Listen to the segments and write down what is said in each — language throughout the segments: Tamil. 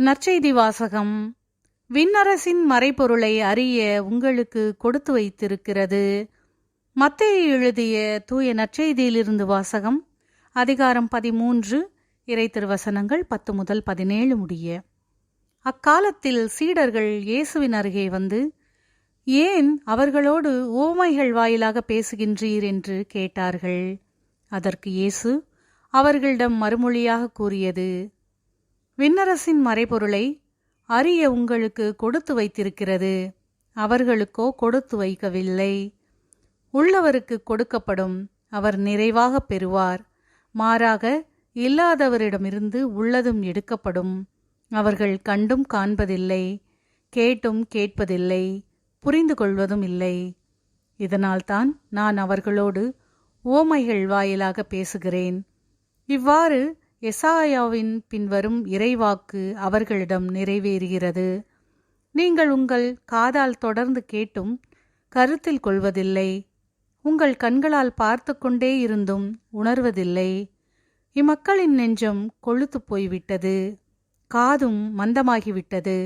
நற்செய்தி வாசகம். விண்ணரசின் மறைபொருளை அறிய உங்களுக்கு கொடுத்து வைத்திருக்கிறது. மத்தேயு எழுதிய தூய நற்செய்தியிலிருந்து வாசகம். அதிகாரம் 13, இறைத்திருவசனங்கள் 10 முதல் 17 முடிய. அக்காலத்தில் சீடர்கள் இயேசுவின் அருகே வந்து, ஏன் அவர்களோடு உவமைகள் வாயிலாக பேசுகின்றீர் என்று கேட்டார்கள். அதற்கு இயேசு அவர்களிடம் மறுமொழியாக கூறியது, விண்ணரசின் மறைபொருளை அறிய உங்களுக்கு கொடுத்து வைத்திருக்கிறது. அவர்களுக்கோ கொடுத்து வைக்கவில்லை. உள்ளவருக்கு கொடுக்கப்படும், அவர் நிறைவாக பெறுவார். மாறாக இல்லாதவரிடமிருந்து உள்ளதும் எடுக்கப்படும். அவர்கள் கண்டும் காண்பதில்லை, கேட்டும் கேட்பதில்லை, புரிந்து கொள்வதும் இல்லை. இதனால்தான் நான் அவர்களோடு உவமைகள் வாயிலாக பேசுகிறேன். இவ்வாறு எசாயாவின் பின்வரும் இறைவாக்கு அவர்களிடம் நிறைவேறுகிறது. நீங்கள் உங்கள் காதால் தொடர்ந்து கேட்டும் கருத்தில் கொள்வதில்லை. உங்கள் கண்களால் பார்த்து கொண்டே இருந்தும் உணர்வதில்லை. இம்மக்களின் நெஞ்சம் கொழுத்து போய்விட்டது, காதும் மந்தமாகிவிட்டது.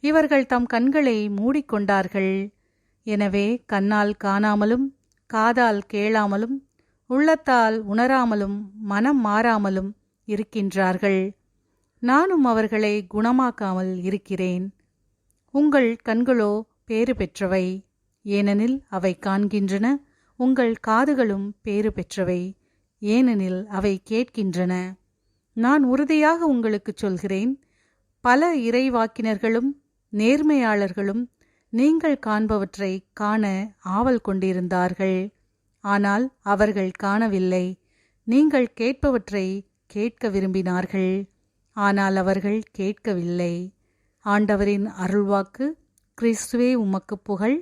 இவர்கள் தம் கண்களை மூடிக்கொண்டார்கள். எனவே கண்ணால் காணாமலும், காதால் கேளாமலும், உள்ளத்தால் உணராமலும், மனம் மாறாமலும் இருக்கின்றார்கள். நானும் அவர்களை குணமாக்காமல் இருக்கிறேன். உங்கள் கண்களோ பேறு பெற்றவை, ஏனெனில் அவை காண்கின்றன. உங்கள் காதுகளும் பேறு பெற்றவை, ஏனெனில் அவை கேட்கின்றன. நான் உறுதியாக உங்களுக்கு சொல்கிறேன், பல இறைவாக்கினர்களும் நேர்மையாளர்களும் நீங்கள் காண்பவற்றை காண ஆவல் கொண்டிருந்தார்கள். ஆனால் அவர்கள் காணவில்லை. நீங்கள் கேட்பவற்றை கேட்க விரும்பினார்கள், ஆனால் அவர்கள் கேட்கவில்லை. ஆண்டவரின் அருள்வாக்கு. கிறிஸ்துவே உமக்கு புகழ்.